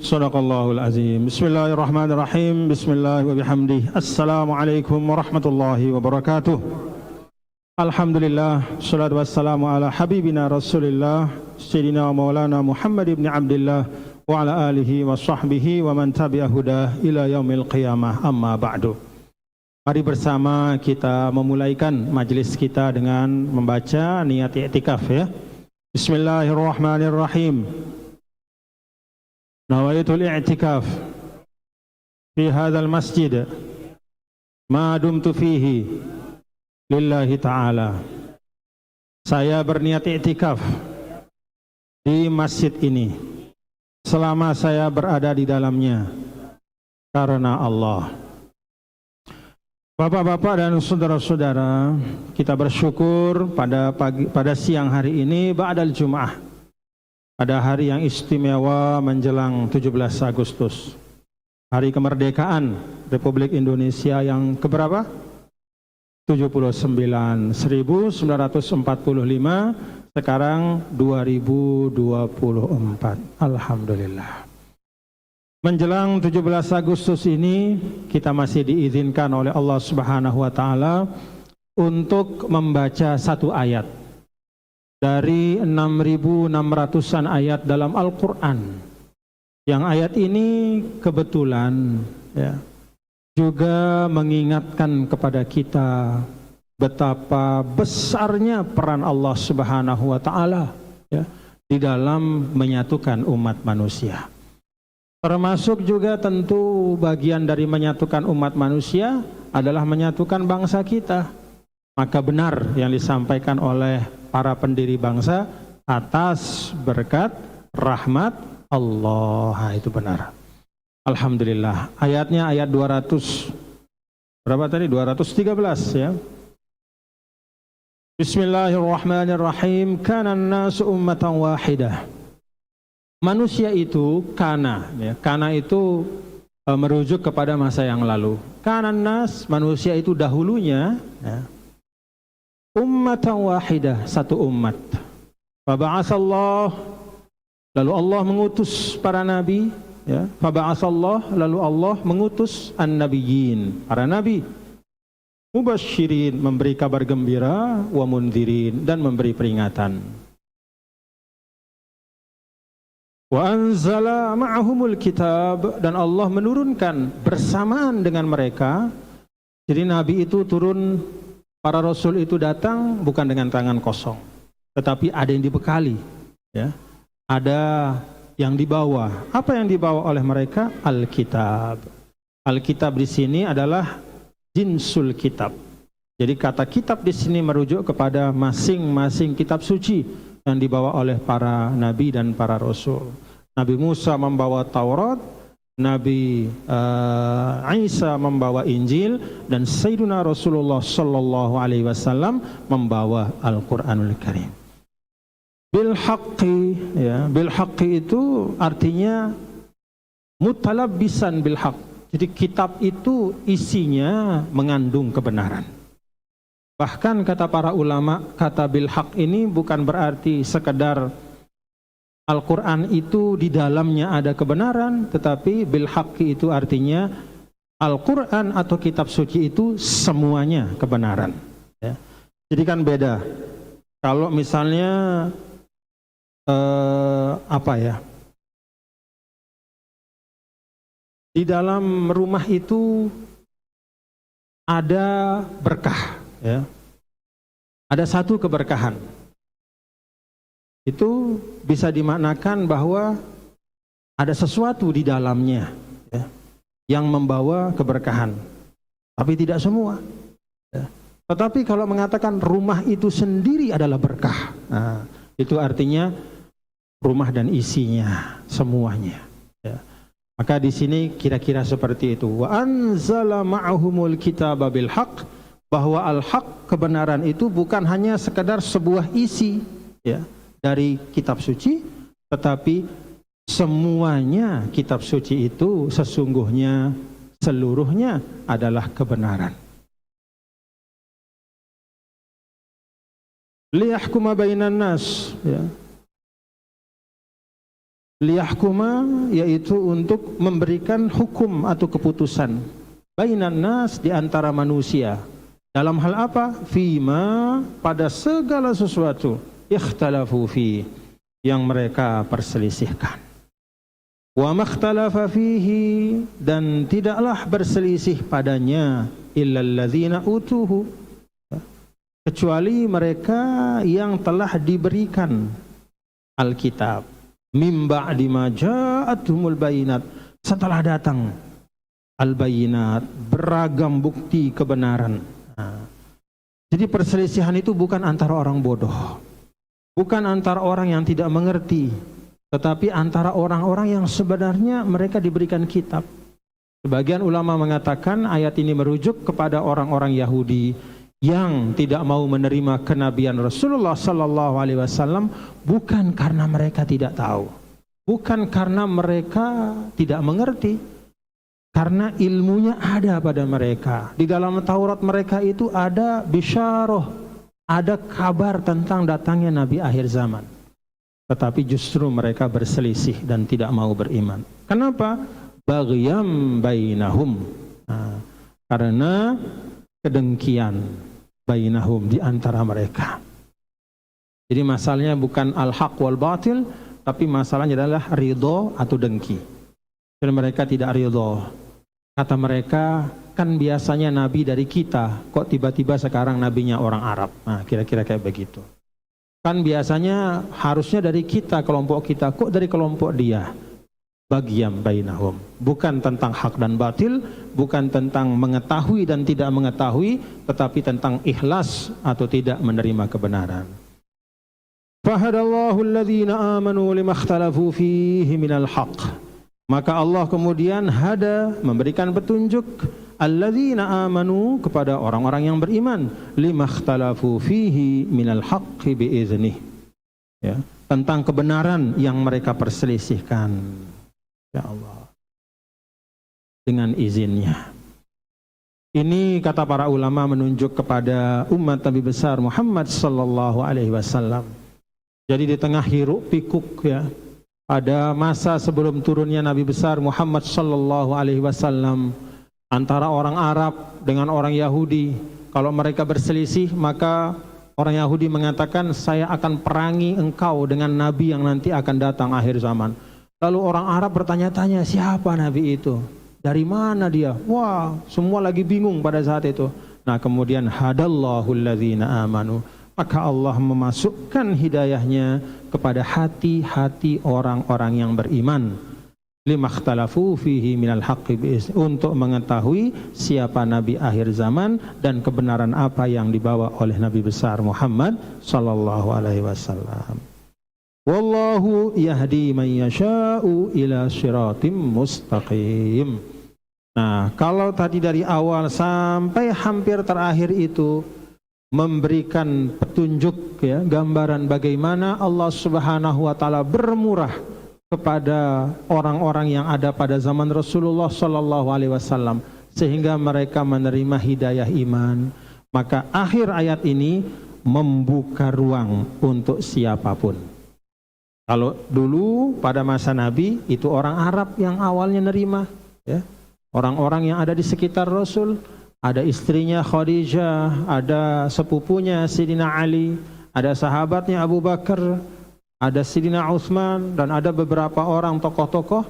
Sadaqallahul azim. Bismillahirrahmanirrahim. Bismillah wa bihamdih. Assalamualaikum warahmatullahi wabarakatuh. Alhamdulillah, salatu wassalamu ala habibina Rasulillah Sayyidina wa maulana Muhammad ibn Abdillah wa ala alihi wa sahbihi wa man tabi'a hudah ila yaumil qiyamah, amma ba'du. Mari bersama kita memulaikan majelis kita dengan membaca niat i'tikaf ya. Bismillahirrahmanirrahim. Nawaitul i'tikaf fi hadzal masjid ma dumtu fihi lillahi ta'ala. Saya berniat i'tikaf di masjid ini selama saya berada di dalamnya karena Allah. Bapak-bapak dan saudara-saudara, kita bersyukur pada siang hari ini ba'dal Jum'ah, pada hari yang istimewa menjelang 17 Agustus, hari kemerdekaan Republik Indonesia yang keberapa? 79, 1945, sekarang 2024. Alhamdulillah. Menjelang 17 Agustus ini, kita masih diizinkan oleh Allah Subhanahu wa Ta'ala untuk membaca satu ayat dari 6.600-an ayat dalam Al-Quran. Yang ayat ini kebetulan ya, juga mengingatkan kepada kita betapa besarnya peran Allah Subhanahu wa Ta'ala ya, di dalam menyatukan umat manusia. Termasuk juga tentu bagian dari menyatukan umat manusia adalah menyatukan bangsa kita. Maka benar yang disampaikan oleh para pendiri bangsa, atas berkat rahmat Allah. Itu benar. Alhamdulillah. Ayatnya ayat 200 berapa tadi? 213 ya. Bismillahirrahmanirrahim. Kana an-nasu ummatan wahidah. Manusia itu kana ya. Kana itu merujuk kepada masa yang lalu. Kana an-nas, manusia itu dahulunya ya, ummatan wahidah, satu umat. Fa ba'atsallah, lalu Allah mengutus para nabi ya. Fa ba'atsallah, lalu Allah mengutus an-nabiyyin, para nabi. Mubasysyirin, memberi kabar gembira, wa mundhirin, dan memberi peringatan. Wa anzala ma'ahumul kitab, dan Allah menurunkan bersamaan dengan mereka. Jadi nabi itu turun, para rasul itu datang bukan dengan tangan kosong, tetapi ada yang dibekali ya. Ada yang dibawa. Apa yang dibawa oleh mereka? Alkitab. Alkitab di sini adalah jinsul kitab. Jadi kata kitab di sini merujuk kepada masing-masing kitab suci yang dibawa oleh para nabi dan para rasul. Nabi Musa membawa Taurat, Nabi Isa membawa Injil, dan Sayyiduna Rasulullah Sallallahu Alaihi Wasallam membawa Al-Quranul Karim. Bil haqqi ya, bil haqqi itu artinya mutalabbisan bil haqq. Jadi kitab itu isinya mengandung kebenaran. Bahkan kata para ulama, kata bil haqq ini bukan berarti sekedar Al-Quran itu di dalamnya ada kebenaran, tetapi bil haqqi itu artinya Al-Quran atau kitab suci itu semuanya kebenaran ya. Jadi kan beda kalau misalnya apa ya, di dalam rumah itu ada berkah ya, ada satu keberkahan, itu bisa dimaknakan bahwa ada sesuatu di dalamnya ya, yang membawa keberkahan, tapi tidak semua ya. Tetapi kalau mengatakan rumah itu sendiri adalah berkah, nah, itu artinya rumah dan isinya semuanya ya. Maka di sini kira-kira seperti itu. Wa anzala ma'ahumul kitaba bil haqq, bahwa al-haq, kebenaran itu bukan hanya sekedar sebuah isi ya dari kitab suci, tetapi semuanya kitab suci itu sesungguhnya seluruhnya adalah kebenaran. Liyahkuma bainan nas ya. liyahkuma, yaitu untuk memberikan hukum atau keputusan, bainan nas, di antara manusia. Dalam hal apa? Fima, pada segala sesuatu, ikhtalafu fi, yang mereka perselisihkan. Wa makhtalafa fihi, dan tidaklah berselisih padanya, illal ladzina utuhu, kecuali mereka yang telah diberikan Alkitab, mim ba'di ma ja'atuhumul bayinat, setelah datang al-bayinat, beragam bukti kebenaran. Jadi perselisihan itu bukan antara orang bodoh, bukan antara orang yang tidak mengerti, tetapi antara orang-orang yang sebenarnya mereka diberikan kitab. Sebagian ulama mengatakan ayat ini merujuk kepada orang-orang Yahudi yang tidak mau menerima kenabian Rasulullah sallallahu alaihi wasallam, bukan karena mereka tidak tahu, bukan karena mereka tidak mengerti, karena ilmunya ada pada mereka. Di dalam Taurat mereka itu ada bisyarah, ada kabar tentang datangnya Nabi akhir zaman. Tetapi justru mereka berselisih dan tidak mau beriman. Kenapa? Baghyam bainahum. Karena kedengkian bainahum, di antara mereka. Jadi masalahnya bukan al-haq wal batil, tapi masalahnya adalah ridho atau dengki. Dan mereka tidak ridho. Kata mereka, kan biasanya nabi dari kita, kok tiba-tiba sekarang nabinya orang Arab. Nah, kira-kira kayak begitu. Kan biasanya harusnya dari kita, kelompok kita, kok dari kelompok dia. Baghyam bainahum. Bukan tentang hak dan batil, bukan tentang mengetahui dan tidak mengetahui, tetapi tentang ikhlas atau tidak menerima kebenaran. Fahadallahu alladhina amanu limakhtalafu fihi minal haqq. Maka Allah kemudian hada, memberikan petunjuk, alladzina amanu, kepada orang-orang yang beriman, limakhtalafu fihi minal haqqi biiznih, ya, tentang kebenaran yang mereka perselisihkan, ya Allah, dengan izinnya. Ini kata para ulama menunjuk kepada umat Nabi besar Muhammad sallallahu alaihi wasallam. Jadi di tengah hiruk pikuk, ya, pada masa sebelum turunnya Nabi besar Muhammad sallallahu alaihi wasallam, antara orang Arab dengan orang Yahudi, kalau mereka berselisih, maka orang Yahudi mengatakan, saya akan perangi engkau dengan nabi yang nanti akan datang akhir zaman. Lalu orang Arab bertanya-tanya, siapa nabi itu? Dari mana dia? Wah, semua lagi bingung pada saat itu. Nah, kemudian hadallahu alladzina amanu, maka Allah memasukkan hidayahnya kepada hati-hati orang-orang yang beriman. Limakhtalafu fihi minal haqqi bi'izni, untuk mengetahui siapa nabi akhir zaman dan kebenaran apa yang dibawa oleh Nabi besar Muhammad sallallahu alaihi wasallam. Wallahu yahdi man yasha'u ila siratim mustaqim. Nah, kalau tadi dari awal sampai hampir terakhir itu memberikan petunjuk, ya, gambaran bagaimana Allah Subhanahu wa taala bermurah kepada orang-orang yang ada pada zaman Rasulullah sallallahu alaihi wasallam sehingga mereka menerima hidayah iman, maka akhir ayat ini membuka ruang untuk siapapun. Kalau dulu pada masa Nabi itu orang Arab yang awalnya nerima, ya, orang-orang yang ada di sekitar Rasul. Ada istrinya Khadijah, ada sepupunya Sidina Ali, ada sahabatnya Abu Bakar, ada Sidina Utsman, dan ada beberapa orang tokoh-tokoh.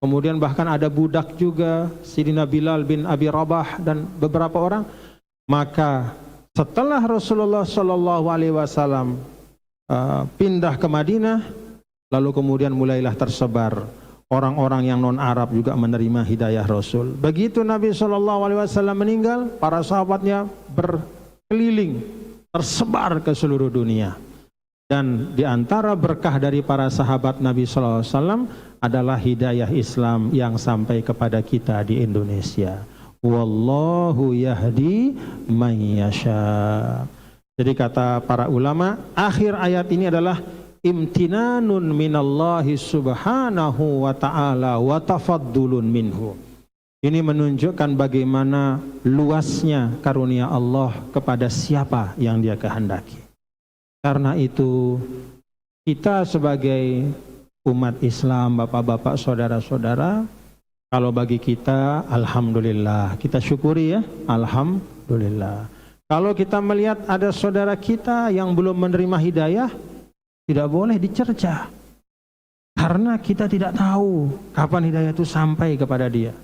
Kemudian bahkan ada budak juga, Sidina Bilal bin Abi Rabah, dan beberapa orang. Maka setelah Rasulullah sallallahu alaihi wasallam pindah ke Madinah, lalu kemudian mulailah tersebar orang-orang yang non-Arab juga menerima hidayah Rasul. Begitu Nabi SAW meninggal, para sahabatnya berkeliling, tersebar ke seluruh dunia. Dan di antara berkah dari para sahabat Nabi SAW adalah hidayah Islam yang sampai kepada kita di Indonesia. Wallahu yahdi man yasha. Jadi kata para ulama, akhir ayat ini adalah imtinanun minallahi subhanahu wa ta'ala wa tafaddulun minhu. Ini menunjukkan bagaimana luasnya karunia Allah kepada siapa yang Dia kehendaki. Karena itu kita sebagai umat Islam, bapak-bapak, saudara-saudara, kalau bagi kita, alhamdulillah, kita syukuri ya, alhamdulillah. Kalau kita melihat ada saudara kita yang belum menerima hidayah, tidak boleh dicerca, karena kita tidak tahu kapan hidayah itu sampai kepada dia.